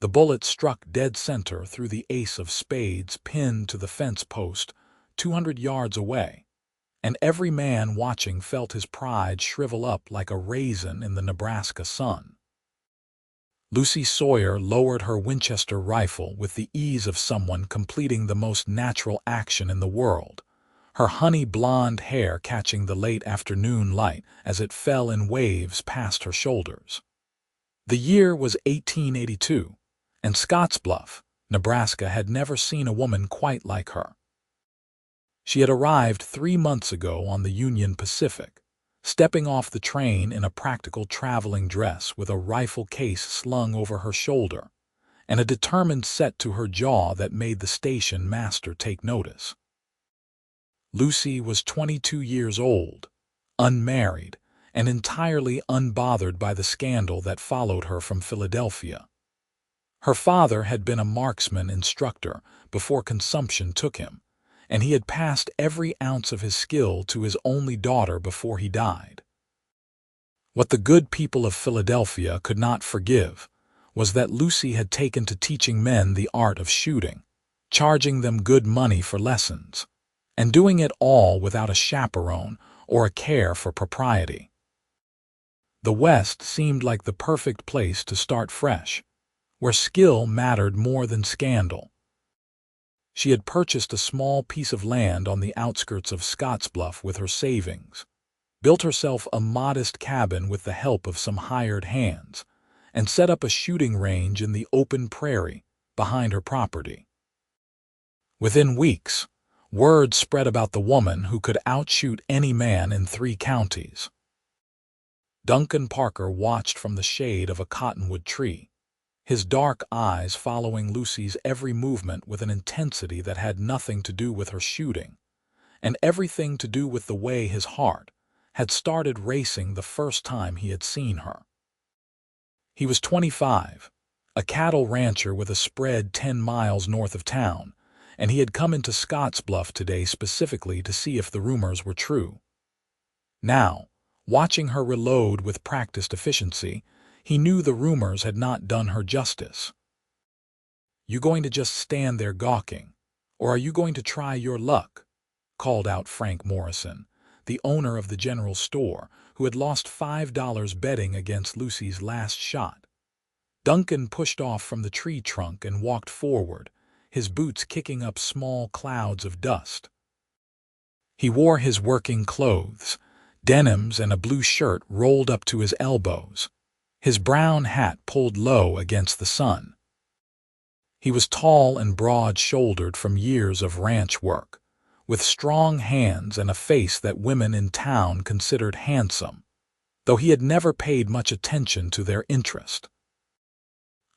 The bullet struck dead center through the ace of spades pinned to the fence post 200 yards away, and every man watching felt his pride shrivel up like a raisin in the Nebraska sun. Lucy Sawyer lowered her Winchester rifle with the ease of someone completing the most natural action in the world, her honey blonde hair catching the late afternoon light as it fell in waves past her shoulders. The year was 1882, and Scottsbluff, Nebraska had never seen a woman quite like her. She had arrived 3 months ago on the Union Pacific, stepping off the train in a practical traveling dress with a rifle case slung over her shoulder and a determined set to her jaw that made the station master take notice. Lucy was 22 years old, unmarried, and entirely unbothered by the scandal that followed her from Philadelphia. Her father had been a marksman instructor before consumption took him, and he had passed every ounce of his skill to his only daughter before he died. What the good people of Philadelphia could not forgive was that Lucy had taken to teaching men the art of shooting, charging them good money for lessons, and doing it all without a chaperone or a care for propriety. The West seemed like the perfect place to start fresh, where skill mattered more than scandal. She had purchased a small piece of land on the outskirts of Scottsbluff with her savings, built herself a modest cabin with the help of some hired hands, and set up a shooting range in the open prairie behind her property. Within weeks, word spread about the woman who could outshoot any man in 3 counties. Duncan Parker watched from the shade of a cottonwood tree, his dark eyes following Lucy's every movement with an intensity that had nothing to do with her shooting, and everything to do with the way his heart had started racing the first time he had seen her. He was 25, a cattle rancher with a spread 10 miles north of town, and he had come into Scottsbluff today specifically to see if the rumors were true. Now, watching her reload with practiced efficiency, he knew the rumors had not done her justice. "You going to just stand there gawking, or are you going to try your luck?" called out Frank Morrison, the owner of the general store, who had lost $5 betting against Lucy's last shot. Duncan pushed off from the tree trunk and walked forward, his boots kicking up small clouds of dust. He wore his working clothes, denims and a blue shirt rolled up to his elbows, his brown hat pulled low against the sun. He was tall and broad-shouldered from years of ranch work, with strong hands and a face that women in town considered handsome, though he had never paid much attention to their interest.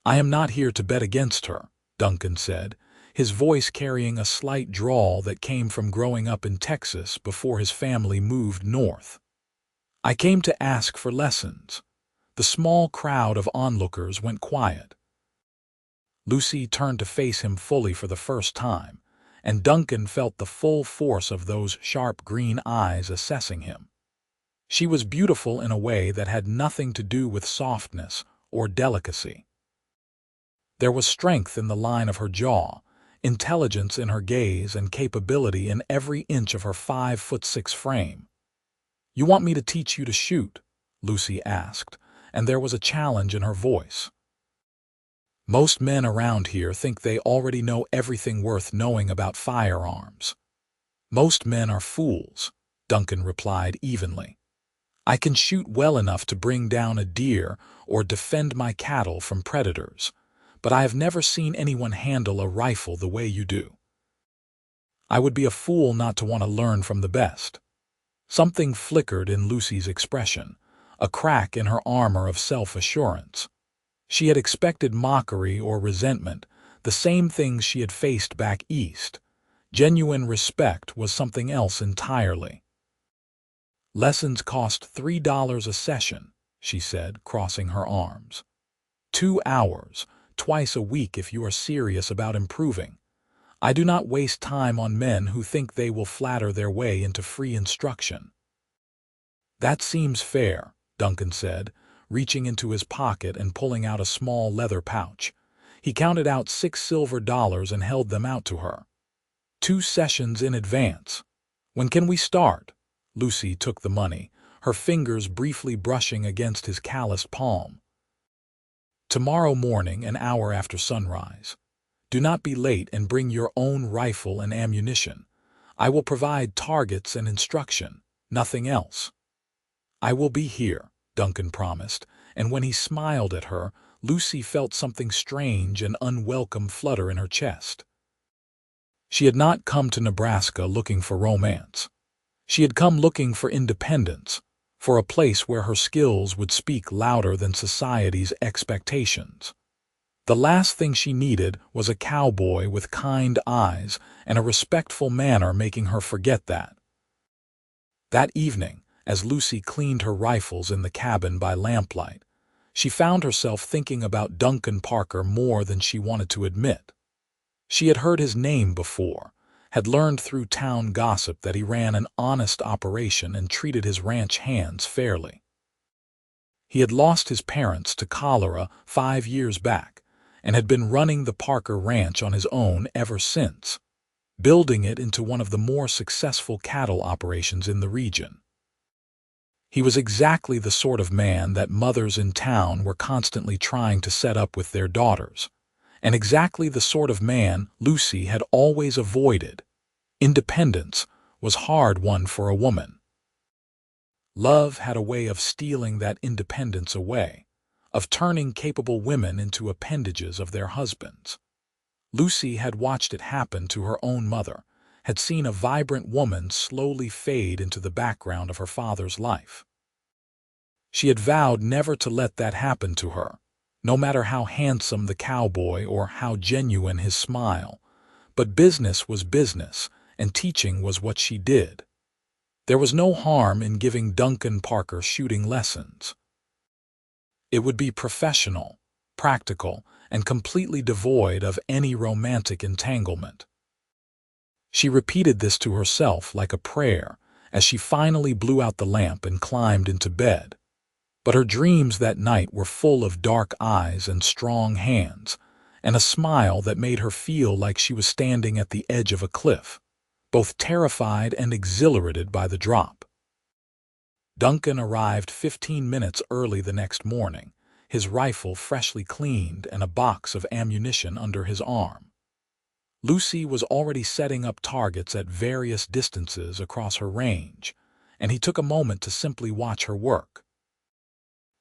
"I am not here to bet against her," Duncan said, his voice carrying a slight drawl that came from growing up in Texas before his family moved north. "I came to ask for lessons." The small crowd of onlookers went quiet. Lucy turned to face him fully for the first time, and Duncan felt the full force of those sharp green eyes assessing him. She was beautiful in a way that had nothing to do with softness or delicacy. There was strength in the line of her jaw, intelligence in her gaze, and capability in every inch of her 5'6" frame. "You want me to teach you to shoot?" Lucy asked, and there was a challenge in her voice. "Most men around here think they already know everything worth knowing about firearms." "Most men are fools," Duncan replied evenly. "I can shoot well enough to bring down a deer or defend my cattle from predators, but I have never seen anyone handle a rifle the way you do. I would be a fool not to want to learn from the best." Something flickered in Lucy's expression, a crack in her armor of self-assurance. She had expected mockery or resentment, the same things she had faced back east. Genuine respect was something else entirely. "Lessons cost $3 a session," she said, crossing her arms. 2 hours, twice a week if you are serious about improving. I do not waste time on men who think they will flatter their way into free instruction." "That seems fair," Duncan said, reaching into his pocket and pulling out a small leather pouch. He counted out $6 and held them out to her. 2 sessions in advance. When can we start? Lucy took the money, her fingers briefly brushing against his calloused palm. Tomorrow morning, an hour after sunrise. Do not be late and bring your own rifle and ammunition. I will provide targets and instruction, nothing else. I will be here, Duncan promised, and when he smiled at her, Lucy felt something strange and unwelcome flutter in her chest. She had not come to Nebraska looking for romance. She had come looking for independence, for a place where her skills would speak louder than society's expectations. The last thing she needed was a cowboy with kind eyes and a respectful manner making her forget that. That evening, as Lucy cleaned her rifles in the cabin by lamplight, she found herself thinking about Duncan Parker more than she wanted to admit. She had heard his name before, had learned through town gossip that he ran an honest operation and treated his ranch hands fairly. He had lost his parents to cholera 5 years back and had been running the Parker Ranch on his own ever since, building it into one of the more successful cattle operations in the region. He was exactly the sort of man that mothers in town were constantly trying to set up with their daughters, and exactly the sort of man Lucy had always avoided. Independence was hard-won for a woman. Love had a way of stealing that independence away, of turning capable women into appendages of their husbands. Lucy had watched it happen to her own mother, had seen a vibrant woman slowly fade into the background of her father's life. She had vowed never to let that happen to her, no matter how handsome the cowboy or how genuine his smile. But business was business, and teaching was what she did. There was no harm in giving Duncan Parker shooting lessons. It would be professional, practical, and completely devoid of any romantic entanglement. She repeated this to herself like a prayer as she finally blew out the lamp and climbed into bed. But her dreams that night were full of dark eyes and strong hands, and a smile that made her feel like she was standing at the edge of a cliff, both terrified and exhilarated by the drop. Duncan arrived 15 minutes early the next morning, his rifle freshly cleaned and a box of ammunition under his arm. Lucy was already setting up targets at various distances across her range, and he took a moment to simply watch her work.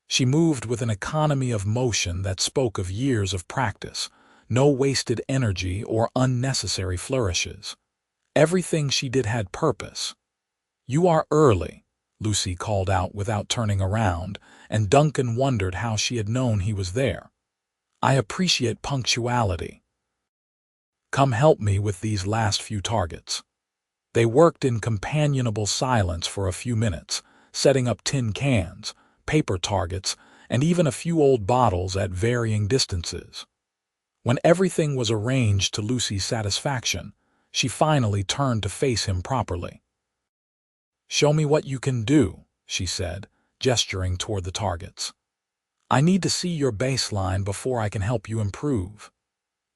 She moved with an economy of motion that spoke of years of practice, no wasted energy or unnecessary flourishes. Everything she did had purpose. "You are early," Lucy called out without turning around, and Duncan wondered how she had known he was there. "I appreciate punctuality. Come help me with these last few targets." They worked in companionable silence for a few minutes, setting up tin cans, paper targets, and even a few old bottles at varying distances. When everything was arranged to Lucy's satisfaction, she finally turned to face him properly. "Show me what you can do," she said, gesturing toward the targets. "I need to see your baseline before I can help you improve."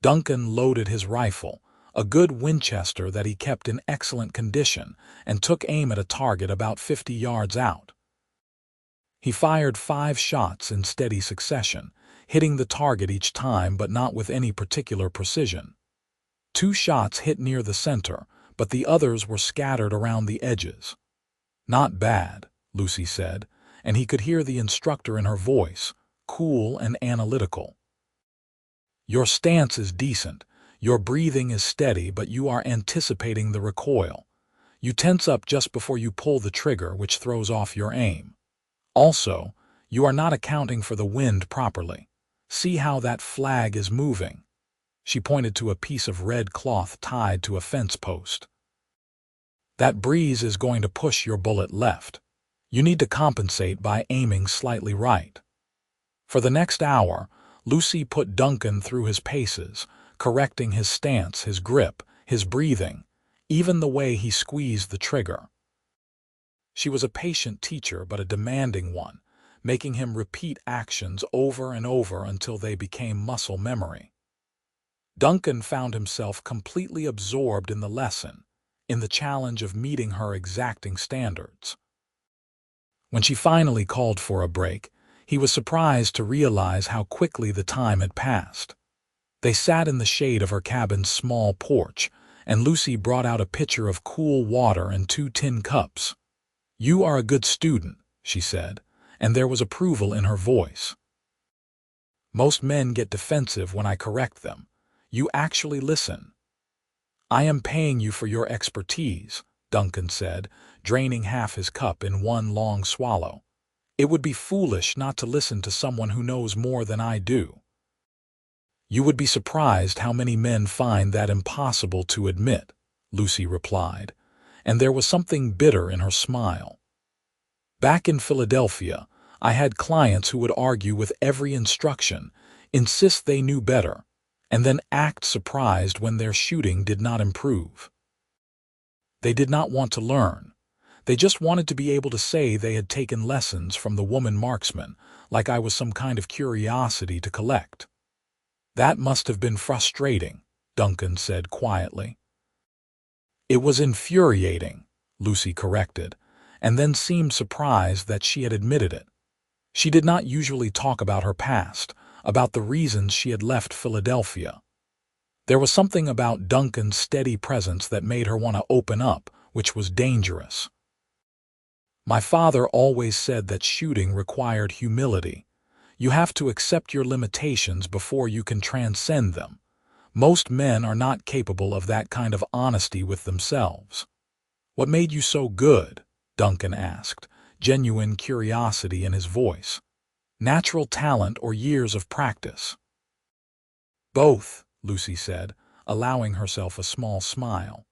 Duncan loaded his rifle, a good Winchester that he kept in excellent condition, and took aim at a target about 50 yards out. He fired 5 shots in steady succession, hitting the target each time but not with any particular precision. 2 shots hit near the center, but the others were scattered around the edges. "Not bad," Lucy said, and he could hear the instructor in her voice, cool and analytical. "Your stance is decent, your breathing is steady, but you are anticipating the recoil. You tense up just before you pull the trigger, which throws off your aim. Also, you are not accounting for the wind properly. See how that flag is moving." She pointed to a piece of red cloth tied to a fence post. "That breeze is going to push your bullet left. You need to compensate by aiming slightly right." For the next hour, Lucy put Duncan through his paces, correcting his stance, his grip, his breathing, even the way he squeezed the trigger. She was a patient teacher but a demanding one, making him repeat actions over and over until they became muscle memory. Duncan found himself completely absorbed in the lesson, in the challenge of meeting her exacting standards. When she finally called for a break, he was surprised to realize how quickly the time had passed. They sat in the shade of her cabin's small porch, and Lucy brought out a pitcher of cool water and 2 tin cups. "You are a good student," she said, and there was approval in her voice. "Most men get defensive when I correct them. You actually listen." "I am paying you for your expertise," Duncan said, draining half his cup in one long swallow. "It would be foolish not to listen to someone who knows more than I do." "You would be surprised how many men find that impossible to admit," Lucy replied, and there was something bitter in her smile. "Back in Philadelphia, I had clients who would argue with every instruction, insist they knew better, and then act surprised when their shooting did not improve. They did not want to learn. They just wanted to be able to say they had taken lessons from the woman marksman, like I was some kind of curiosity to collect." "That must have been frustrating," Duncan said quietly. "It was infuriating," Lucy corrected, and then seemed surprised that she had admitted it. She did not usually talk about her past, about the reasons she had left Philadelphia. There was something about Duncan's steady presence that made her want to open up, which was dangerous. "My father always said that shooting required humility. You have to accept your limitations before you can transcend them. Most men are not capable of that kind of honesty with themselves." "What made you so good?" Duncan asked, genuine curiosity in his voice. "Natural talent or years of practice?" "Both," Lucy said, allowing herself a small smile.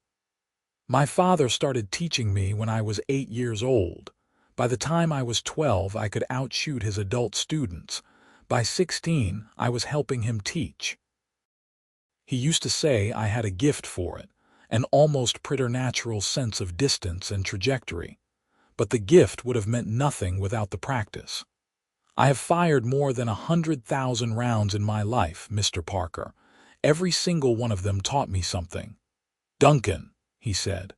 "My father started teaching me when I was 8 years old. By the time I was 12, I could outshoot his adult students. By 16, I was helping him teach. He used to say I had a gift for it, an almost preternatural sense of distance and trajectory. But the gift would have meant nothing without the practice. I have fired more than 100,000 rounds in my life, Mr. Parker. Every single one of them taught me something." "Duncan," he said,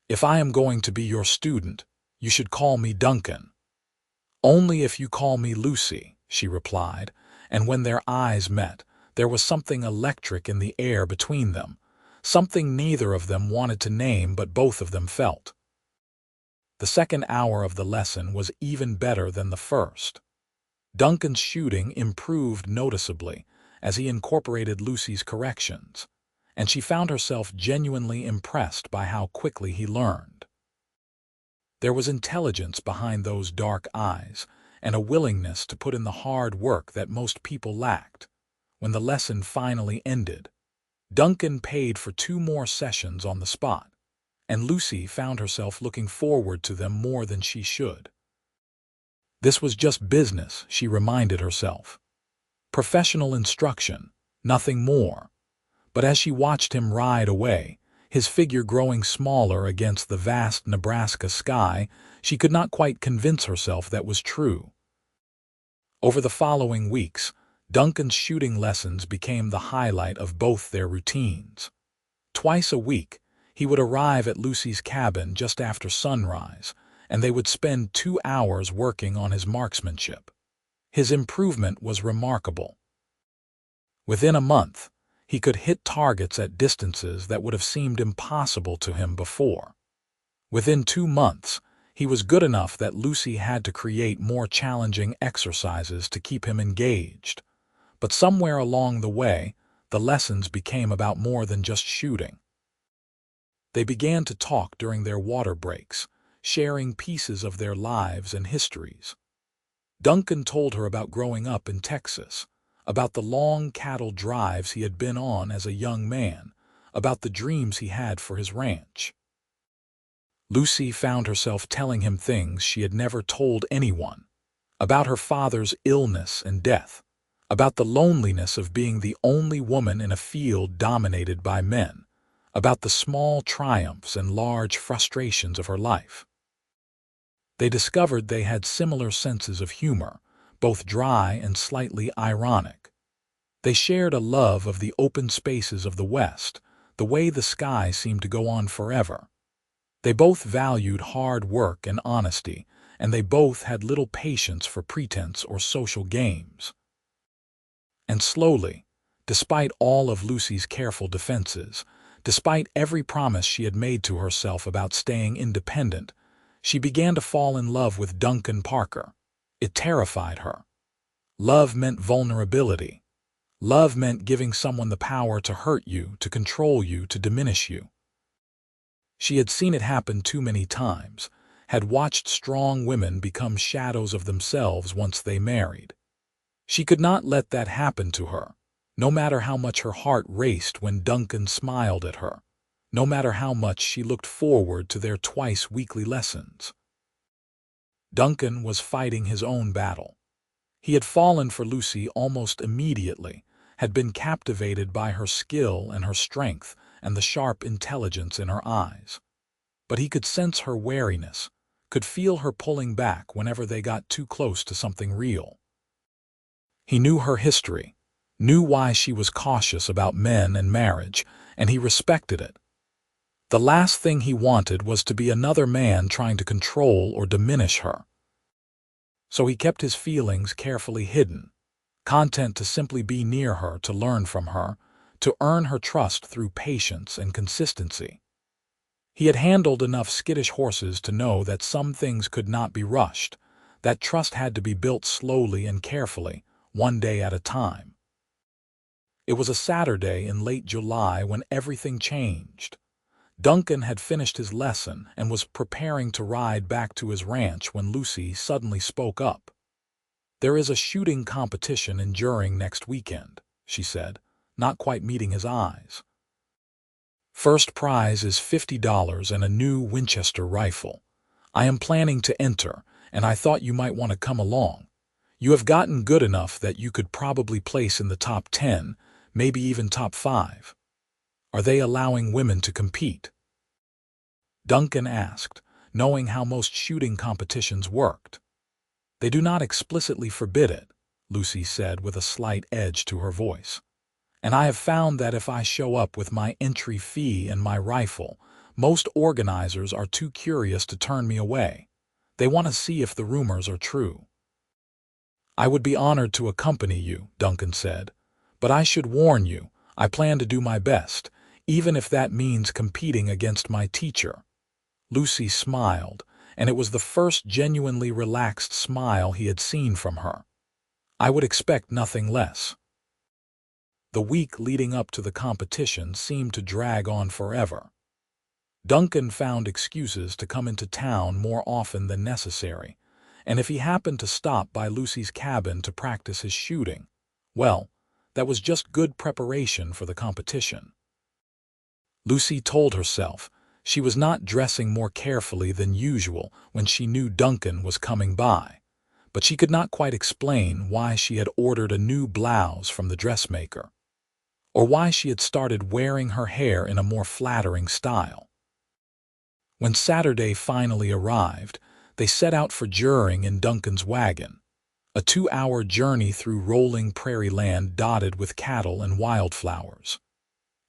"if I am going to be your student, you should call me Duncan." "Only if you call me Lucy," she replied, and when their eyes met, there was something electric in the air between them, something neither of them wanted to name but both of them felt. The second hour of the lesson was even better than the first. Duncan's shooting improved noticeably as he incorporated Lucy's corrections, and she found herself genuinely impressed by how quickly he learned. There was intelligence behind those dark eyes, and a willingness to put in the hard work that most people lacked. When the lesson finally ended, Duncan paid for 2 more sessions on the spot, and Lucy found herself looking forward to them more than she should. This was just business, she reminded herself. Professional instruction, nothing more. But as she watched him ride away, his figure growing smaller against the vast Nebraska sky, she could not quite convince herself that was true. Over the following weeks, Duncan's shooting lessons became the highlight of both their routines. Twice a week, he would arrive at Lucy's cabin just after sunrise, and they would spend 2 hours working on his marksmanship. His improvement was remarkable. Within a month, he could hit targets at distances that would have seemed impossible to him before. Within 2 months, he was good enough that Lucy had to create more challenging exercises to keep him engaged. But somewhere along the way, the lessons became about more than just shooting. They began to talk during their water breaks, sharing pieces of their lives and histories. Duncan told her about growing up in Texas, about the long cattle drives he had been on as a young man, about the dreams he had for his ranch. Lucy found herself telling him things she had never told anyone, about her father's illness and death, about the loneliness of being the only woman in a field dominated by men, about the small triumphs and large frustrations of her life. They discovered they had similar senses of humor, both dry and slightly ironic. They shared a love of the open spaces of the West, the way the sky seemed to go on forever. They both valued hard work and honesty, and they both had little patience for pretense or social games. And slowly, despite all of Lucy's careful defenses, despite every promise she had made to herself about staying independent, she began to fall in love with Duncan Parker. It terrified her. Love meant vulnerability. Love meant giving someone the power to hurt you, to control you, to diminish you. She had seen it happen too many times, had watched strong women become shadows of themselves once they married. She could not let that happen to her, no matter how much her heart raced when Duncan smiled at her, no matter how much she looked forward to their twice-weekly lessons. Duncan was fighting his own battle. He had fallen for Lucy almost immediately, had been captivated by her skill and her strength and the sharp intelligence in her eyes. But he could sense her wariness, could feel her pulling back whenever they got too close to something real. He knew her history, knew why she was cautious about men and marriage, and he respected it. The last thing he wanted was to be another man trying to control or diminish her. So he kept his feelings carefully hidden, content to simply be near her, to learn from her, to earn her trust through patience and consistency. He had handled enough skittish horses to know that some things could not be rushed, that trust had to be built slowly and carefully, one day at a time. It was a Saturday in late July when everything changed. Duncan had finished his lesson and was preparing to ride back to his ranch when Lucy suddenly spoke up. "There is a shooting competition in Juring next weekend," she said, not quite meeting his eyes. "First prize is $50 and a new Winchester rifle. I am planning to enter, and I thought you might want to come along. You have gotten good enough that you could probably place in the top 10, maybe even top 5. Are they allowing women to compete?" Duncan asked, knowing how most shooting competitions worked. "They do not explicitly forbid it," Lucy said with a slight edge to her voice. "And I have found that if I show up with my entry fee and my rifle, most organizers are too curious to turn me away. They want to see if the rumors are true." "I would be honored to accompany you," Duncan said, "but I should warn you, I plan to do my best, even if that means competing against my teacher." Lucy smiled, and it was the first genuinely relaxed smile he had seen from her. "I would expect nothing less." The week leading up to the competition seemed to drag on forever. Duncan found excuses to come into town more often than necessary, and if he happened to stop by Lucy's cabin to practice his shooting, well, that was just good preparation for the competition. Lucy told herself she was not dressing more carefully than usual when she knew Duncan was coming by, but she could not quite explain why she had ordered a new blouse from the dressmaker, or why she had started wearing her hair in a more flattering style. When Saturday finally arrived, they set out for Juring in Duncan's wagon, a 2-hour journey through rolling prairie land dotted with cattle and wildflowers.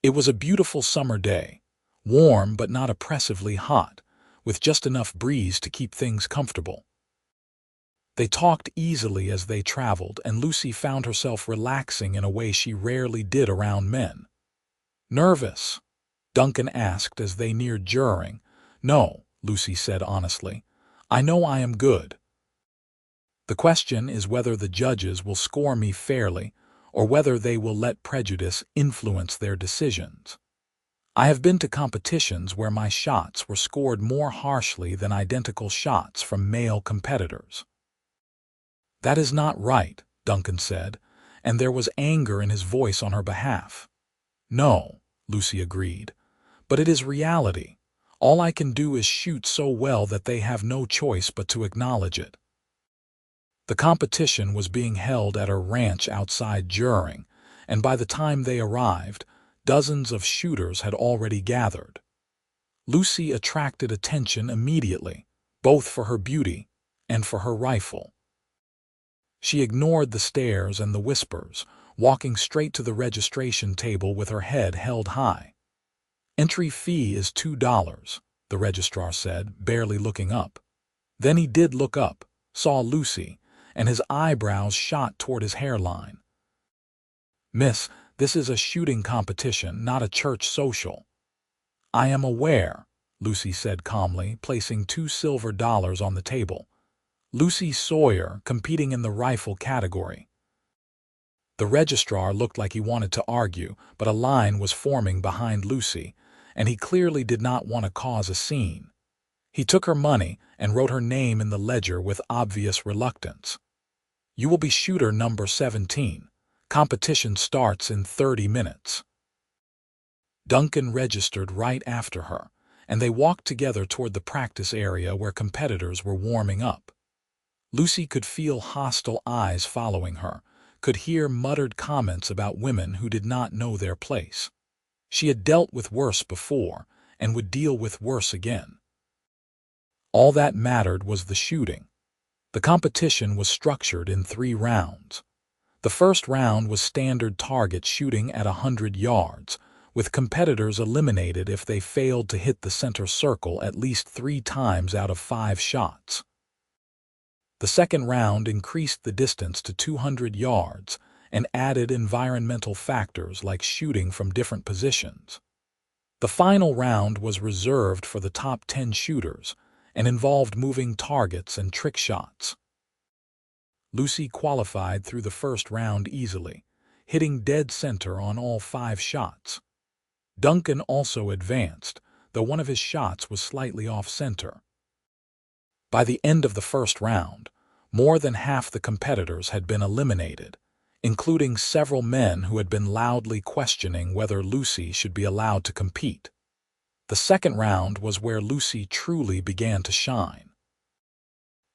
It was a beautiful summer day, warm but not oppressively hot, with just enough breeze to keep things comfortable. They talked easily as they traveled, and Lucy found herself relaxing in a way she rarely did around men. "Nervous?" Duncan asked as they neared Juring. "No," Lucy said honestly. "I know I am good. The question is whether the judges will score me fairly or whether they will let prejudice influence their decisions. I have been to competitions where my shots were scored more harshly than identical shots from male competitors." "That is not right," Duncan said, and there was anger in his voice on her behalf. "No," Lucy agreed, "but it is reality. All I can do is shoot so well that they have no choice but to acknowledge it." The competition was being held at a ranch outside Juring, and by the time they arrived, dozens of shooters had already gathered. Lucy attracted attention immediately, both for her beauty and for her rifle. She ignored the stares and the whispers, walking straight to the registration table with her head held high. "Entry fee is $2, the registrar said, barely looking up. Then he did look up, saw Lucy, and his eyebrows shot toward his hairline. "Miss, this is a shooting competition, not a church social." "I am aware," Lucy said calmly, placing $2 on the table. "Lucy Sawyer, competing in the rifle category." The registrar looked like he wanted to argue, but a line was forming behind Lucy, and he clearly did not want to cause a scene. He took her money and wrote her name in the ledger with obvious reluctance. "You will be shooter number 17. Competition starts in 30 minutes. Duncan registered right after her, and they walked together toward the practice area where competitors were warming up. Lucy could feel hostile eyes following her, could hear muttered comments about women who did not know their place. She had dealt with worse before, and would deal with worse again. All that mattered was the shooting. The competition was structured in 3 rounds. The first round was standard target shooting at 100 yards, with competitors eliminated if they failed to hit the center circle at least 3 times out of 5 shots. The second round increased the distance to 200 yards and added environmental factors like shooting from different positions. The final round was reserved for the top 10 shooters and involved moving targets and trick shots. Lucy qualified through the first round easily, hitting dead center on all 5 shots. Duncan also advanced, though one of his shots was slightly off-center. By the end of the first round, more than half the competitors had been eliminated, including several men who had been loudly questioning whether Lucy should be allowed to compete. The second round was where Lucy truly began to shine.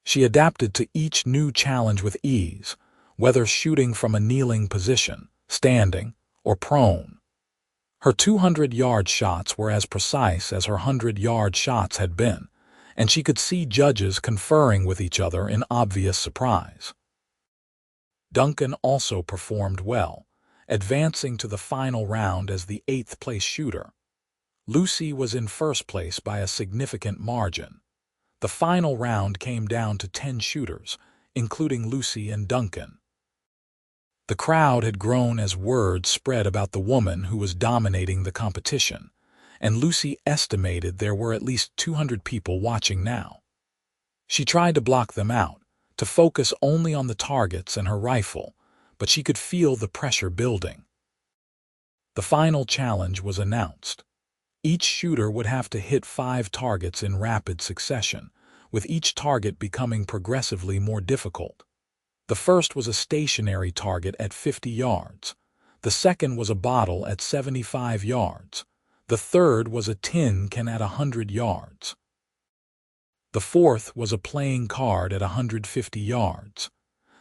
She adapted to each new challenge with ease, whether shooting from a kneeling position, standing, or prone. Her 200-yard shots were as precise as her 100-yard shots had been, and she could see judges conferring with each other in obvious surprise. Duncan also performed well, advancing to the final round as the 8th-place shooter. Lucy was in first place by a significant margin. The final round came down to 10 shooters, including Lucy and Duncan. The crowd had grown as word spread about the woman who was dominating the competition, and Lucy estimated there were at least 200 people watching now. She tried to block them out, to focus only on the targets and her rifle, but she could feel the pressure building. The final challenge was announced. Each shooter would have to hit 5 targets in rapid succession, with each target becoming progressively more difficult. The first was a stationary target at 50 yards. The second was a bottle at 75 yards. The third was a tin can at 100 yards. The fourth was a playing card at 150 yards.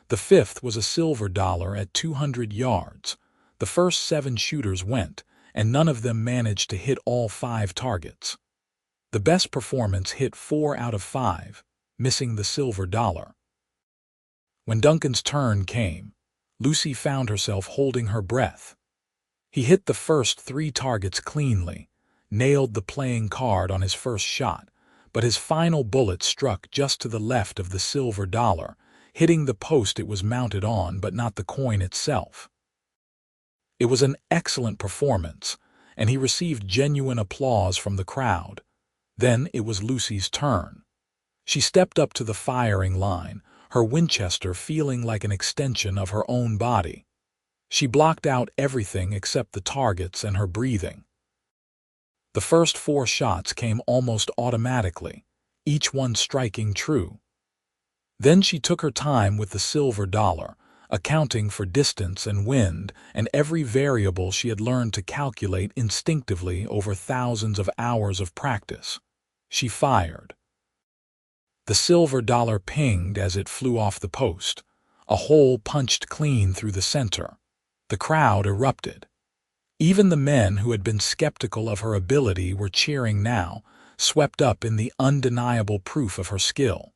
The fifth was a silver dollar at 200 yards. The first 7 shooters went, and none of them managed to hit all 5 targets. The best performance hit 4 out of 5, missing the silver dollar. When Duncan's turn came, Lucy found herself holding her breath. He hit the first 3 targets cleanly, nailed the playing card on his first shot, but his final bullet struck just to the left of the silver dollar, hitting the post it was mounted on but not the coin itself. It was an excellent performance, and he received genuine applause from the crowd. Then it was Lucy's turn. She stepped up to the firing line, her Winchester feeling like an extension of her own body. She blocked out everything except the targets and her breathing. The first 4 shots came almost automatically, each one striking true. Then she took her time with the silver dollar, accounting for distance and wind and every variable she had learned to calculate instinctively over thousands of hours of practice. She fired. The silver dollar pinged as it flew off the post, a hole punched clean through the center. The crowd erupted. Even the men who had been skeptical of her ability were cheering now, swept up in the undeniable proof of her skill.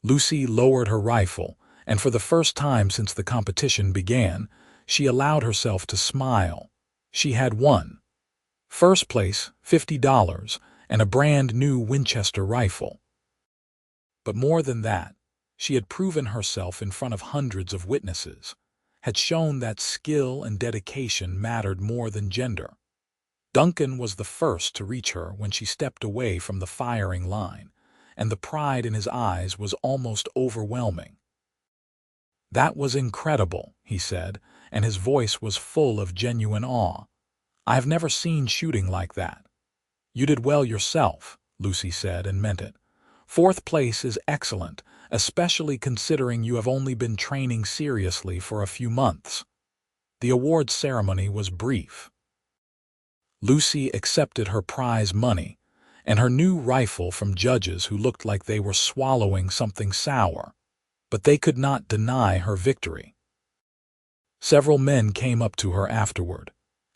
Lucy lowered her rifle, and for the first time since the competition began, she allowed herself to smile. She had won. First place, $50, and a brand new Winchester rifle. But more than that, she had proven herself in front of hundreds of witnesses, had shown that skill and dedication mattered more than gender. Duncan was the first to reach her when she stepped away from the firing line, and the pride in his eyes was almost overwhelming. "That was incredible," he said, and his voice was full of genuine awe. "I have never seen shooting like that." "You did well yourself," Lucy said, and meant it. "Fourth place is excellent, especially considering you have only been training seriously for a few months." The awards ceremony was brief. Lucy accepted her prize money and her new rifle from judges who looked like they were swallowing something sour, but they could not deny her victory. Several men came up to her afterward,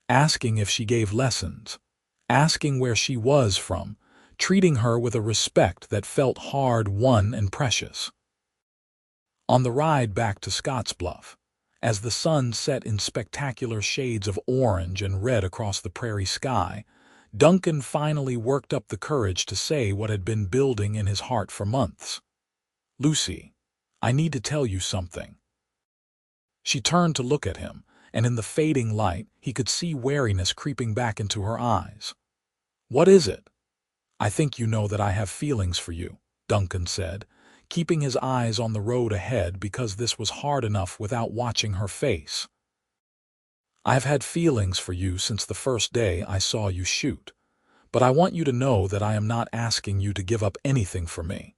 asking if she gave lessons, asking where she was from, treating her with a respect that felt hard-won and precious. On the ride back to Scottsbluff, as the sun set in spectacular shades of orange and red across the prairie sky, Duncan finally worked up the courage to say what had been building in his heart for months. "Lucy, I need to tell you something." She turned to look at him, and in the fading light he could see wariness creeping back into her eyes. "What is it?" "I think you know that I have feelings for you," Duncan said, keeping his eyes on the road ahead because this was hard enough without watching her face. "I have had feelings for you since the first day I saw you shoot, but I want you to know that I am not asking you to give up anything for me.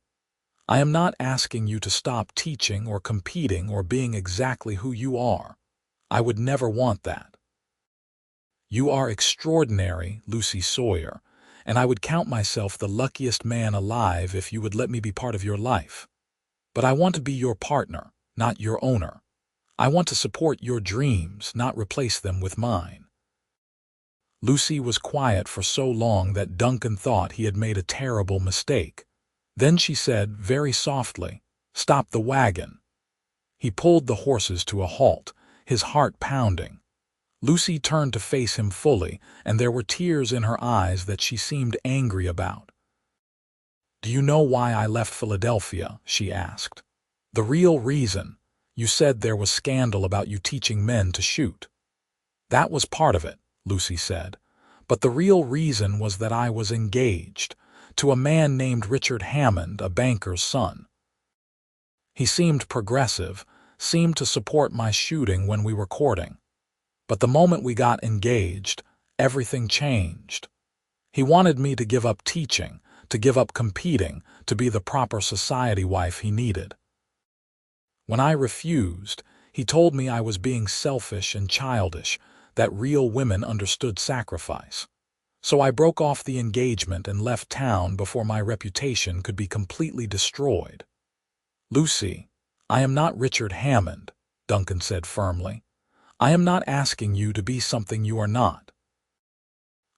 I am not asking you to stop teaching or competing or being exactly who you are. I would never want that. You are extraordinary, Lucy Sawyer, and I would count myself the luckiest man alive if you would let me be part of your life. But I want to be your partner, not your owner. I want to support your dreams, not replace them with mine." Lucy was quiet for so long that Duncan thought he had made a terrible mistake. Then she said, very softly, "Stop the wagon." He pulled the horses to a halt, his heart pounding. Lucy turned to face him fully, and there were tears in her eyes that she seemed angry about. "Do you know why I left Philadelphia?" she asked. "The real reason. You said there was scandal about you teaching men to shoot." "That was part of it," Lucy said. "But the real reason was that I was engaged to a man named Richard Hammond, a banker's son. He seemed progressive, seemed to support my shooting when we were courting. But the moment we got engaged, everything changed. He wanted me to give up teaching, to give up competing, to be the proper society wife he needed. When I refused, he told me I was being selfish and childish, that real women understood sacrifice. So I broke off the engagement and left town before my reputation could be completely destroyed." "Lucy, I am not Richard Hammond," Duncan said firmly. "I am not asking you to be something you are not.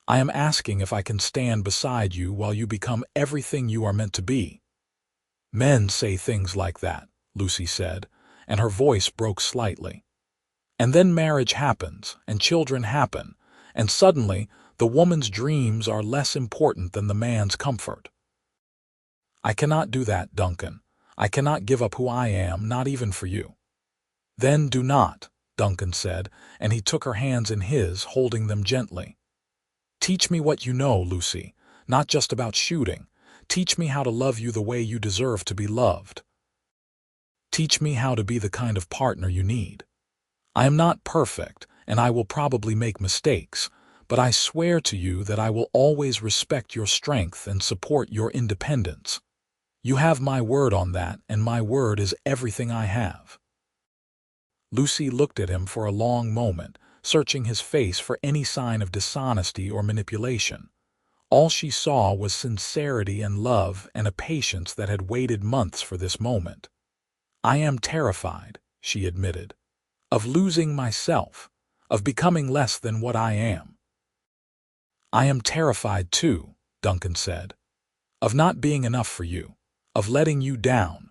I am asking if I can stand beside you while you become everything you are meant to be." "Men say things like that," Lucy said, and her voice broke slightly. "And then marriage happens, and children happen, and suddenly the woman's dreams are less important than the man's comfort. I cannot do that, Duncan. I cannot give up who I am, not even for you." "Then do not," Duncan said, and he took her hands in his, holding them gently. "Teach me what you know, Lucy, not just about shooting. Teach me how to love you the way you deserve to be loved. Teach me how to be the kind of partner you need. I am not perfect, and I will probably make mistakes, but I swear to you that I will always respect your strength and support your independence. You have my word on that, and my word is everything I have." Lucy looked at him for a long moment, searching his face for any sign of dishonesty or manipulation. All she saw was sincerity and love and a patience that had waited months for this moment. "I am terrified," she admitted, "of losing myself, of becoming less than what I am." "I am terrified too," Duncan said, "of not being enough for you, of letting you down.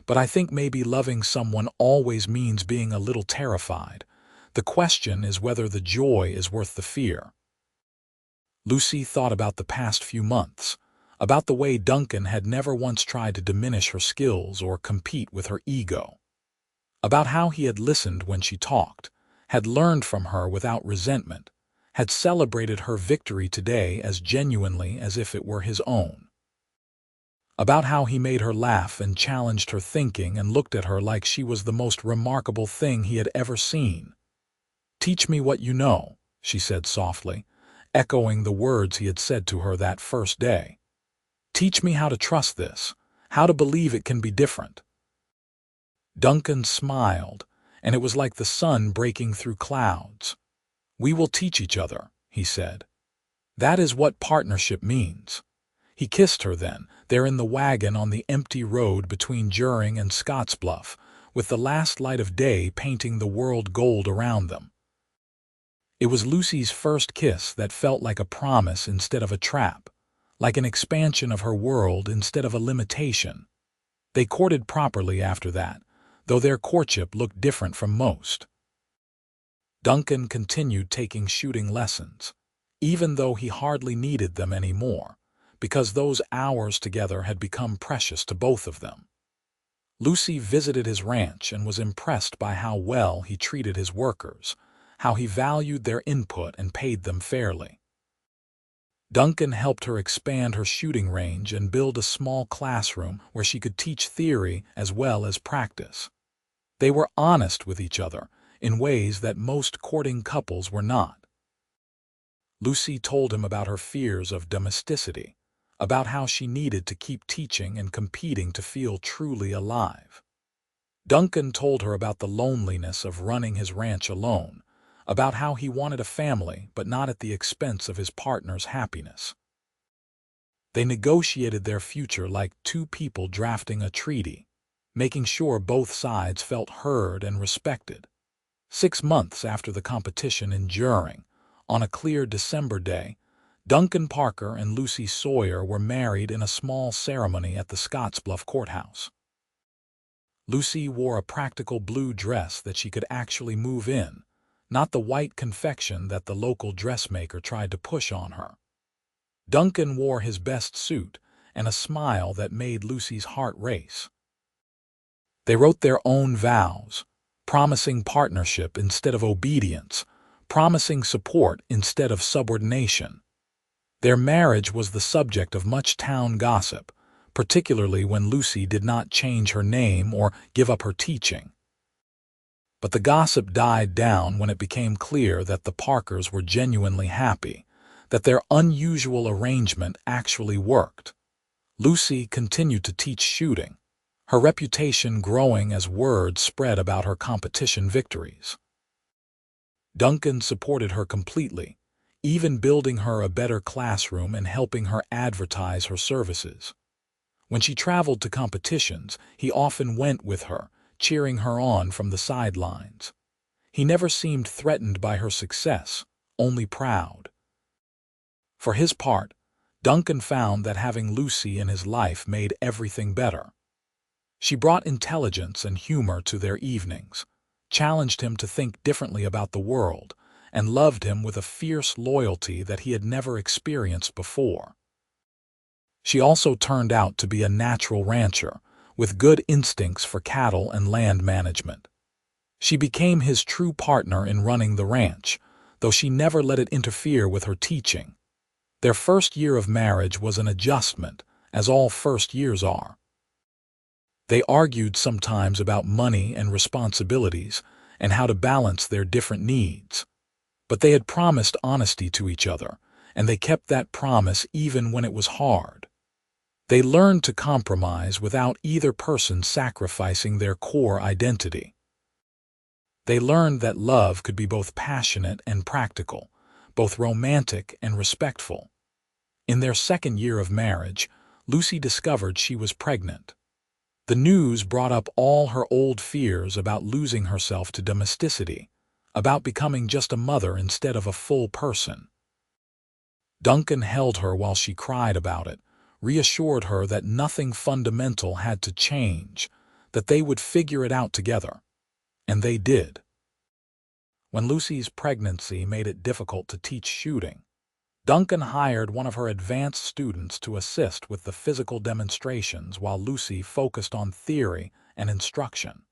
But I think maybe loving someone always means being a little terrified, The question is whether the joy is worth the fear. Lucy thought about the past few months, about the way Duncan had never once tried to diminish her skills or compete with her ego, about how he had listened when she talked, had learned from her without resentment, had celebrated her victory today as genuinely as if it were his own, about how he made her laugh and challenged her thinking and looked at her like she was the most remarkable thing he had ever seen. "Teach me what you know," she said softly, echoing the words he had said to her that first day. "Teach me how to trust this, how to believe it can be different." Duncan smiled, and it was like the sun breaking through clouds. "We will teach each other," he said. "That is what partnership means." He kissed her then, there in the wagon on the empty road between Juring and Scottsbluff, with the last light of day painting the world gold around them. It was Lucy's first kiss that felt like a promise instead of a trap, like an expansion of her world instead of a limitation. They courted properly after that, though their courtship looked different from most. Duncan continued taking shooting lessons, even though he hardly needed them anymore, because those hours together had become precious to both of them. Lucy visited his ranch and was impressed by how well he treated his workers, how he valued their input and paid them fairly. Duncan helped her expand her shooting range and build a small classroom where she could teach theory as well as practice. They were honest with each other in ways that most courting couples were not. Lucy told him about her fears of domesticity, about how she needed to keep teaching and competing to feel truly alive. Duncan told her about the loneliness of running his ranch alone, about how he wanted a family but not at the expense of his partner's happiness. They negotiated their future like two people drafting a treaty, making sure both sides felt heard and respected. 6 months after the competition in Juring, on a clear December day, Duncan Parker and Lucy Sawyer were married in a small ceremony at the Scottsbluff courthouse. Lucy wore a practical blue dress that she could actually move in, not the white confection that the local dressmaker tried to push on her. Duncan wore his best suit and a smile that made Lucy's heart race. They wrote their own vows, promising partnership instead of obedience, promising support instead of subordination. Their marriage was the subject of much town gossip, particularly when Lucy did not change her name or give up her teaching. But the gossip died down when it became clear that the Parkers were genuinely happy, that their unusual arrangement actually worked. Lucy continued to teach shooting, her reputation growing as word spread about her competition victories. Duncan supported her completely, even building her a better classroom and helping her advertise her services. When she traveled to competitions, he often went with her, cheering her on from the sidelines. He never seemed threatened by her success, only proud. For his part, Duncan found that having Lucy in his life made everything better. She brought intelligence and humor to their evenings, challenged him to think differently about the world, and loved him with a fierce loyalty that he had never experienced before. She also turned out to be a natural rancher, with good instincts for cattle and land management. She became his true partner in running the ranch, though she never let it interfere with her teaching. Their first year of marriage was an adjustment, as all first years are. They argued sometimes about money and responsibilities and how to balance their different needs. But they had promised honesty to each other, and they kept that promise even when it was hard. They learned to compromise without either person sacrificing their core identity. They learned that love could be both passionate and practical, both romantic and respectful. In their second year of marriage, Lucy discovered she was pregnant. The news brought up all her old fears about losing herself to domesticity, about becoming just a mother instead of a full person. Duncan held her while she cried about it, reassured her that nothing fundamental had to change, that they would figure it out together. And they did. When Lucy's pregnancy made it difficult to teach shooting, Duncan hired one of her advanced students to assist with the physical demonstrations while Lucy focused on theory and instruction.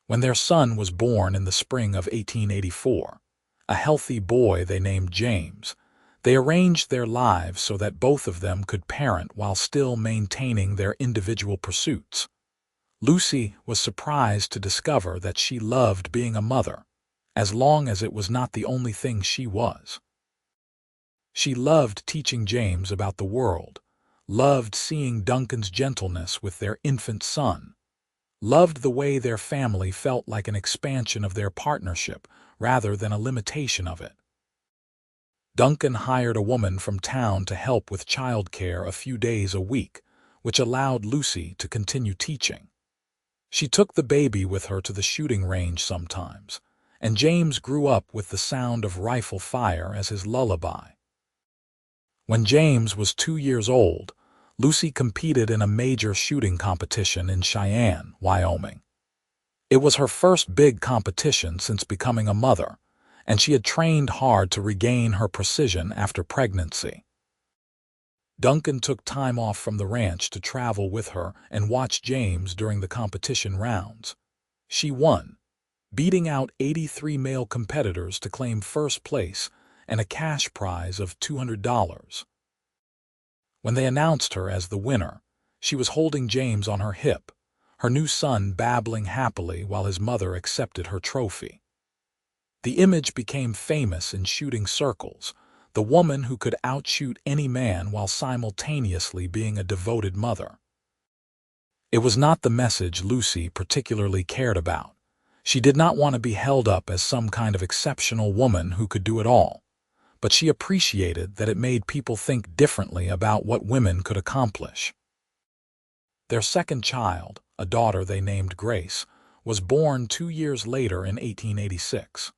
When their son was born in the spring of 1884, a healthy boy they named James, they arranged their lives so that both of them could parent while still maintaining their individual pursuits. Lucy was surprised to discover that she loved being a mother, as long as it was not the only thing she was. She loved teaching James about the world, loved seeing Duncan's gentleness with their infant son, loved the way their family felt like an expansion of their partnership rather than a limitation of it. Duncan hired a woman from town to help with childcare a few days a week, which allowed Lucy to continue teaching. She took the baby with her to the shooting range sometimes, and James grew up with the sound of rifle fire as his lullaby. When James was 2 years old, Lucy competed in a major shooting competition in Cheyenne, Wyoming. It was her first big competition since becoming a mother, and she had trained hard to regain her precision after pregnancy. Duncan took time off from the ranch to travel with her and watch James during the competition rounds. She won, beating out 83 male competitors to claim first place and a cash prize of $200. When they announced her as the winner, she was holding James on her hip, her new son babbling happily while his mother accepted her trophy. The image became famous in shooting circles, the woman who could outshoot any man while simultaneously being a devoted mother. It was not the message Lucy particularly cared about. She did not want to be held up as some kind of exceptional woman who could do it all, but she appreciated that it made people think differently about what women could accomplish. Their second child, a daughter they named Grace, was born 2 years later in 1886.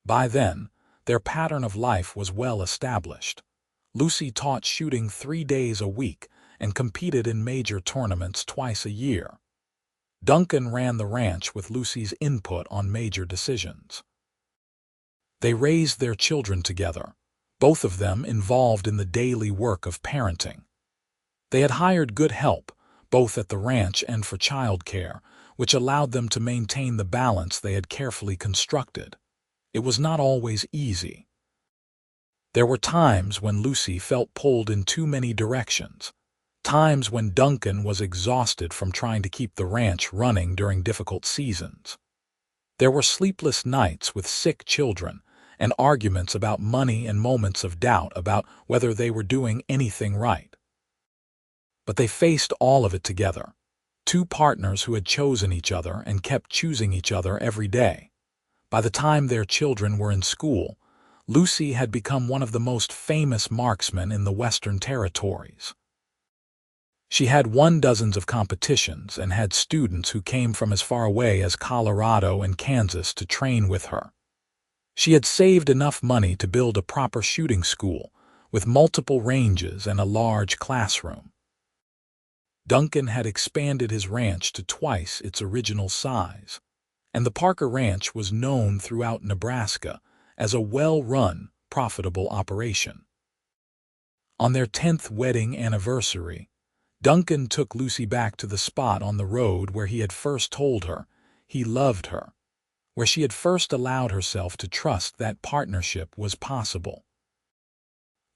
By then, their pattern of life was well established. Lucy taught shooting 3 days a week and competed in major tournaments twice a year. Duncan ran the ranch with Lucy's input on major decisions. They raised their children together, both of them involved in the daily work of parenting. They had hired good help, both at the ranch and for childcare, which allowed them to maintain the balance they had carefully constructed. It was not always easy. There were times when Lucy felt pulled in too many directions, times when Duncan was exhausted from trying to keep the ranch running during difficult seasons. There were sleepless nights with sick children and arguments about money and moments of doubt about whether they were doing anything right. But they faced all of it together, two partners who had chosen each other and kept choosing each other every day. By the time their children were in school, Lucy had become one of the most famous marksmen in the Western Territories. She had won dozens of competitions and had students who came from as far away as Colorado and Kansas to train with her. She had saved enough money to build a proper shooting school with multiple ranges and a large classroom. Duncan had expanded his ranch to twice its original size, and the Parker Ranch was known throughout Nebraska as a well-run, profitable operation. On their 10th wedding anniversary, Duncan took Lucy back to the spot on the road where he had first told her he loved her, where she had first allowed herself to trust that partnership was possible.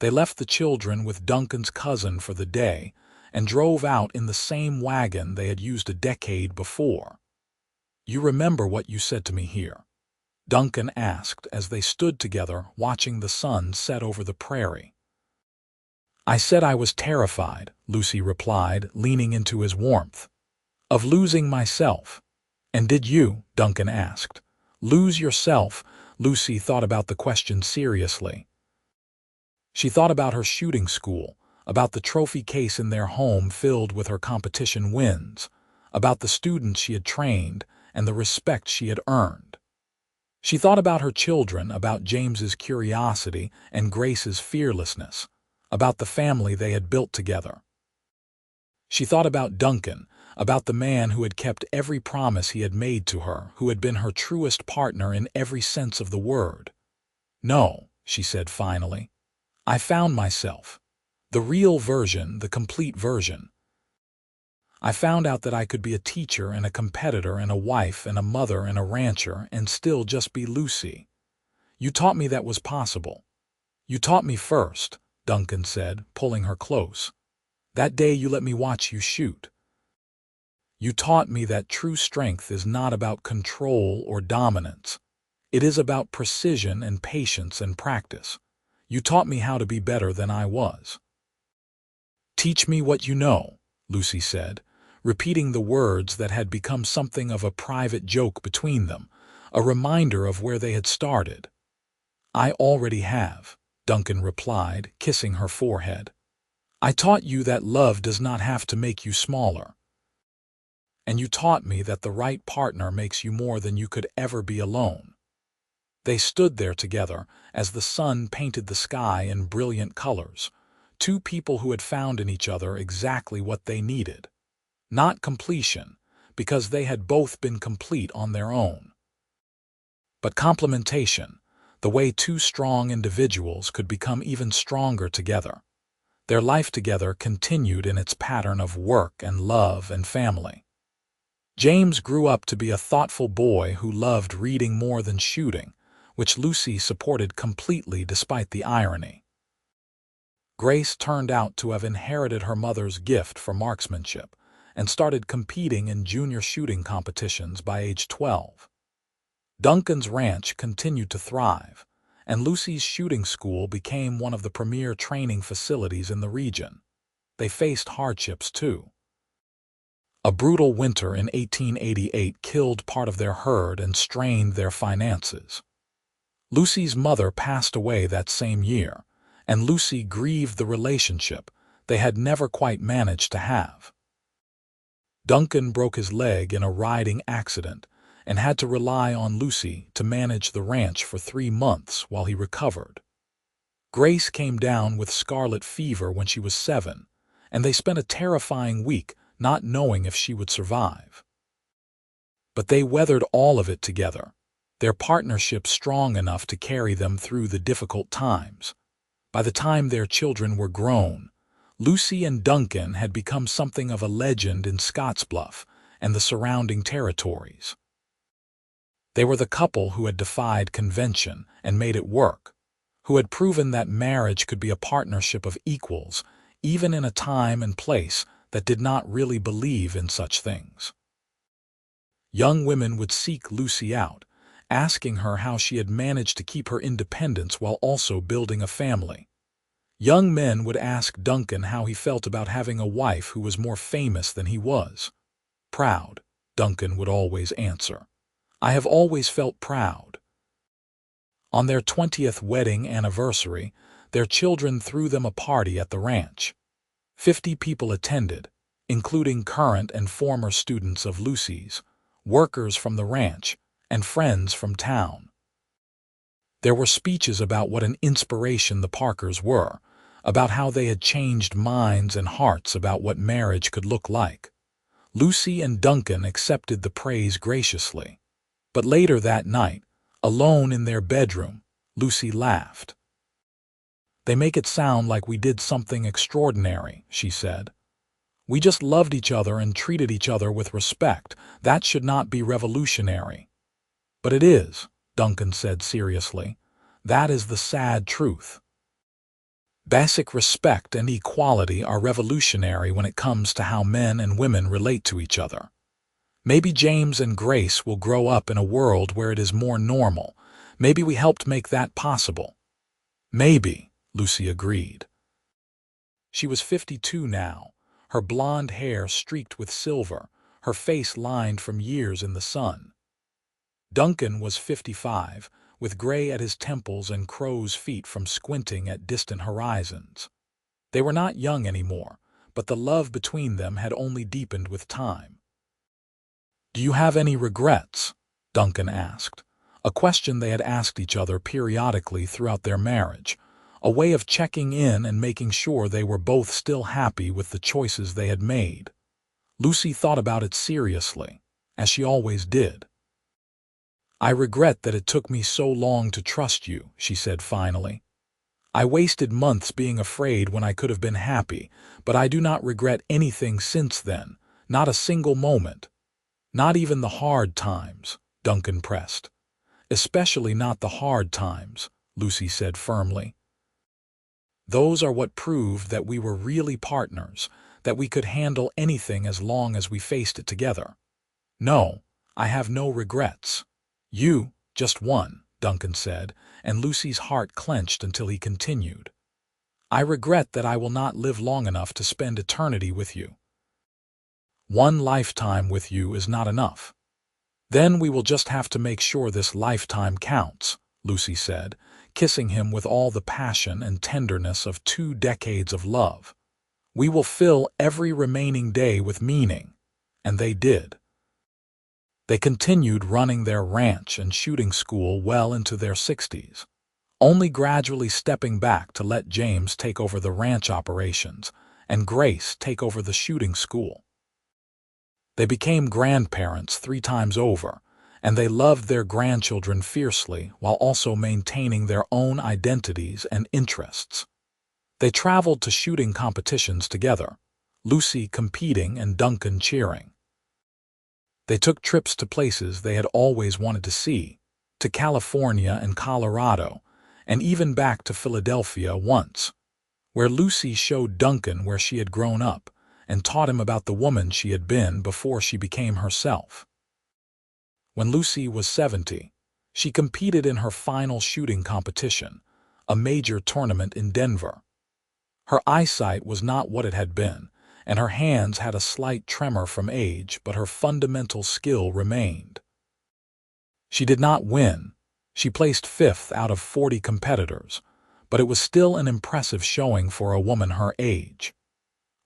They left the children with Duncan's cousin for the day and drove out in the same wagon they had used a decade before. "You remember what you said to me here?" Duncan asked as they stood together watching the sun set over the prairie. "I said I was terrified," Lucy replied, leaning into his warmth. "Of losing myself." "And did you?" Duncan asked. "Lose yourself?" Lucy thought about the question seriously. She thought about her shooting school, about the trophy case in their home filled with her competition wins, about the students she had trained and the respect she had earned. She thought about her children, about James's curiosity and Grace's fearlessness, about the family they had built together. She thought about Duncan, about the man who had kept every promise he had made to her, who had been her truest partner in every sense of the word. "No," she said finally. "I found myself. The real version, the complete version. I found out that I could be a teacher and a competitor and a wife and a mother and a rancher and still just be Lucy. You taught me that was possible. You taught me first," Duncan said, pulling her close. "That day you let me watch you shoot. You taught me that true strength is not about control or dominance. It is about precision and patience and practice. You taught me how to be better than I was." "Teach me what you know," Lucy said, repeating the words that had become something of a private joke between them, a reminder of where they had started. "I already have," Duncan replied, kissing her forehead. "I taught you that love does not have to make you smaller. And you taught me that the right partner makes you more than you could ever be alone." They stood there together as the sun painted the sky in brilliant colors, two people who had found in each other exactly what they needed. Not completion, because they had both been complete on their own, but complementation, the way two strong individuals could become even stronger together. Their life together continued in its pattern of work and love and family. James grew up to be a thoughtful boy who loved reading more than shooting, which Lucy supported completely despite the irony. Grace turned out to have inherited her mother's gift for marksmanship and started competing in junior shooting competitions by age 12. Duncan's ranch continued to thrive, and Lucy's shooting school became one of the premier training facilities in the region. They faced hardships too. A brutal winter in 1888 killed part of their herd and strained their finances. Lucy's mother passed away that same year, and Lucy grieved the relationship they had never quite managed to have. Duncan broke his leg in a riding accident and had to rely on Lucy to manage the ranch for 3 months while he recovered. Grace came down with scarlet fever when she was 7, and they spent a terrifying week not knowing if she would survive. But they weathered all of it together, their partnership strong enough to carry them through the difficult times. By the time their children were grown, Lucy and Duncan had become something of a legend in Scottsbluff and the surrounding territories. They were the couple who had defied convention and made it work, who had proven that marriage could be a partnership of equals, even in a time and place that did not really believe in such things. Young women would seek Lucy out, asking her how she had managed to keep her independence while also building a family. Young men would ask Duncan how he felt about having a wife who was more famous than he was. "Proud," Duncan would always answer. "I have always felt proud." On their 20th wedding anniversary, their children threw them a party at the ranch. 50 people attended, including current and former students of Lucy's, workers from the ranch, and friends from town. There were speeches about what an inspiration the Parkers were, about how they had changed minds and hearts about what marriage could look like. Lucy and Duncan accepted the praise graciously. But later that night, alone in their bedroom, Lucy laughed. "They make it sound like we did something extraordinary," she said. "We just loved each other and treated each other with respect. That should not be revolutionary." "But it is," Duncan said seriously. "That is the sad truth. Basic respect and equality are revolutionary when it comes to how men and women relate to each other. Maybe James and Grace will grow up in a world where it is more normal. Maybe we helped make that possible." "Maybe," Lucy agreed. She was 52 now, her blonde hair streaked with silver, her face lined from years in the sun. Duncan was 55, with gray at his temples and crow's feet from squinting at distant horizons. They were not young anymore, but the love between them had only deepened with time. "Do you have any regrets?" Duncan asked, a question they had asked each other periodically throughout their marriage, a way of checking in and making sure they were both still happy with the choices they had made. Lucy thought about it seriously, as she always did. "I regret that it took me so long to trust you," she said finally. "I wasted months being afraid when I could have been happy, but I do not regret anything since then, not a single moment. Not even the hard times," Duncan pressed. "Especially not the hard times," Lucy said firmly. "Those are what proved that we were really partners, that we could handle anything as long as we faced it together. No, I have no regrets." "You, just one," Duncan said, and Lucy's heart clenched until he continued. "I regret that I will not live long enough to spend eternity with you." "One lifetime with you is not enough." "Then we will just have to make sure this lifetime counts," Lucy said, kissing him with all the passion and tenderness of 2 decades of love. "We will fill every remaining day with meaning." And they did. They continued running their ranch and shooting school well into their 60s, only gradually stepping back to let James take over the ranch operations and Grace take over the shooting school. They became grandparents 3 times over, and they loved their grandchildren fiercely while also maintaining their own identities and interests. They traveled to shooting competitions together, Lucy competing and Duncan cheering. They took trips to places they had always wanted to see, to California and Colorado, and even back to Philadelphia once, where Lucy showed Duncan where she had grown up and taught him about the woman she had been before she became herself. When Lucy was 70, she competed in her final shooting competition, a major tournament in Denver. Her eyesight was not what it had been, and her hands had a slight tremor from age, but her fundamental skill remained. She did not win. She placed 5th out of 40 competitors, but it was still an impressive showing for a woman her age.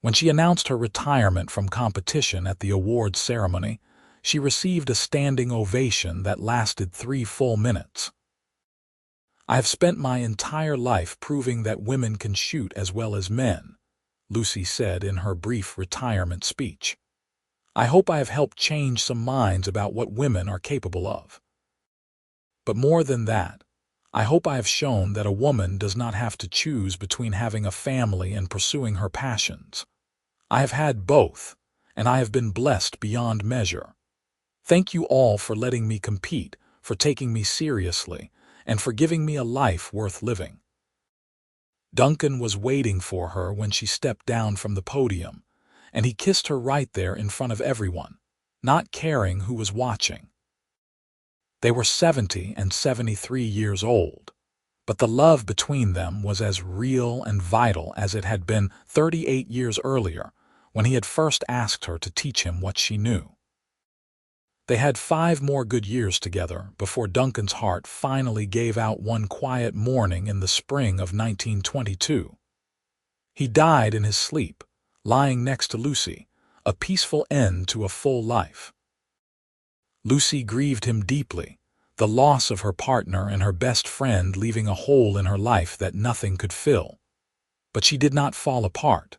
When she announced her retirement from competition at the awards ceremony, she received a standing ovation that lasted 3 full minutes. "I have spent my entire life proving that women can shoot as well as men," Lucy said in her brief retirement speech. "I hope I have helped change some minds about what women are capable of. But more than that, I hope I have shown that a woman does not have to choose between having a family and pursuing her passions. I have had both, and I have been blessed beyond measure. Thank you all for letting me compete, for taking me seriously, and for giving me a life worth living." Duncan was waiting for her when she stepped down from the podium, and he kissed her right there in front of everyone, not caring who was watching. They were 70 and 73 years old, but the love between them was as real and vital as it had been 38 years earlier, when he had first asked her to teach him what she knew. They had 5 more good years together before Duncan's heart finally gave out one quiet morning in the spring of 1922. He died in his sleep, lying next to Lucy, a peaceful end to a full life. Lucy grieved him deeply, the loss of her partner and her best friend leaving a hole in her life that nothing could fill. But she did not fall apart.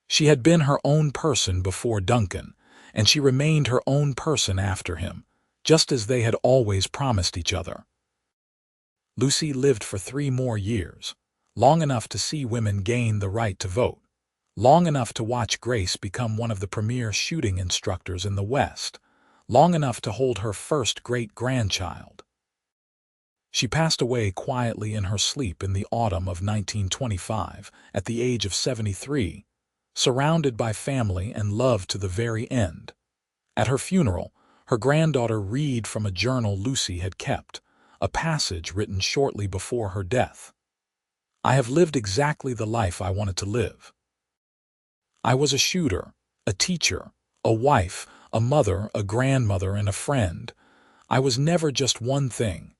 She had been her own person before Duncan, and she remained her own person after him, just as they had always promised each other. Lucy lived for 3 more years, long enough to see women gain the right to vote, long enough to watch Grace become one of the premier shooting instructors in the West, long enough to hold her first great-grandchild. She passed away quietly in her sleep in the autumn of 1925, at the age of 73, surrounded by family and love to the very end. At her funeral, her granddaughter read from a journal Lucy had kept, a passage written shortly before her death. "I have lived exactly the life I wanted to live. I was a shooter, a teacher, a wife, a mother, a grandmother, and a friend. I was never just one thing.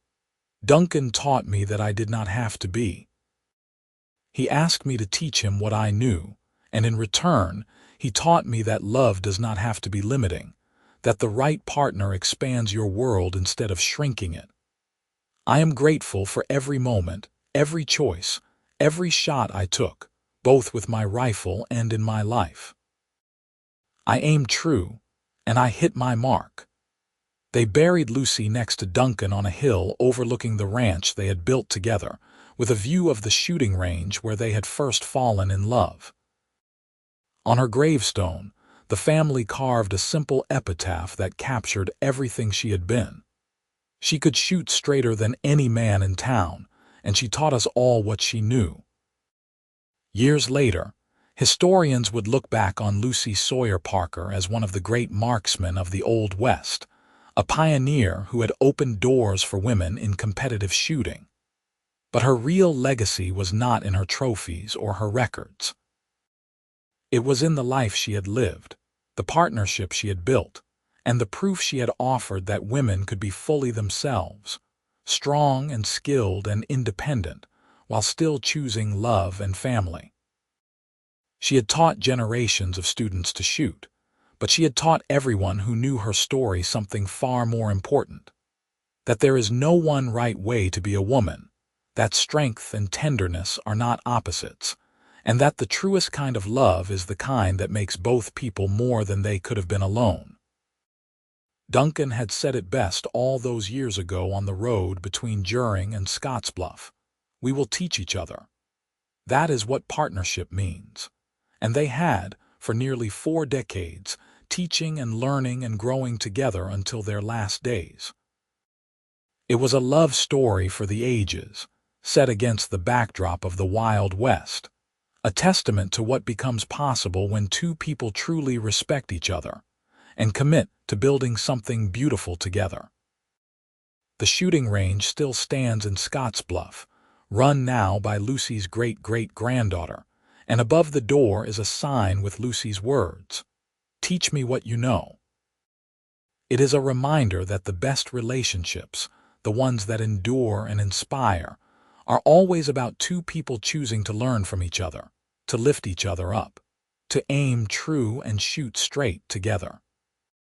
Duncan taught me that I did not have to be. He asked me to teach him what I knew, and in return, he taught me that love does not have to be limiting, that the right partner expands your world instead of shrinking it. I am grateful for every moment, every choice, every shot I took, both with my rifle and in my life." I aimed true, and I hit my mark. They buried Lucy next to Duncan on a hill overlooking the ranch they had built together, with a view of the shooting range where they had first fallen in love. On her gravestone, the family carved a simple epitaph that captured everything she had been. She could shoot straighter than any man in town, and she taught us all what she knew. Years later, historians would look back on Lucy Sawyer Parker as one of the great marksmen of the Old West, a pioneer who had opened doors for women in competitive shooting. But her real legacy was not in her trophies or her records. It was in the life she had lived, the partnership she had built, and the proof she had offered that women could be fully themselves, strong and skilled and independent, while still choosing love and family. She had taught generations of students to shoot, but she had taught everyone who knew her story something far more important: that there is no one right way to be a woman, that strength and tenderness are not opposites, and that the truest kind of love is the kind that makes both people more than they could have been alone. Duncan had said it best all those years ago on the road between Juring and Scottsbluff: "We will teach each other." That is what partnership means. And they had, for nearly 4 decades, teaching and learning and growing together until their last days. It was a love story for the ages, set against the backdrop of the Wild West, a testament to what becomes possible when two people truly respect each other and commit to building something beautiful together. The shooting range still stands in Scottsbluff, run now by Lucy's great-great-granddaughter, and above the door is a sign with Lucy's words, "Teach me what you know." It is a reminder that the best relationships, the ones that endure and inspire, are always about two people choosing to learn from each other, to lift each other up, to aim true and shoot straight together.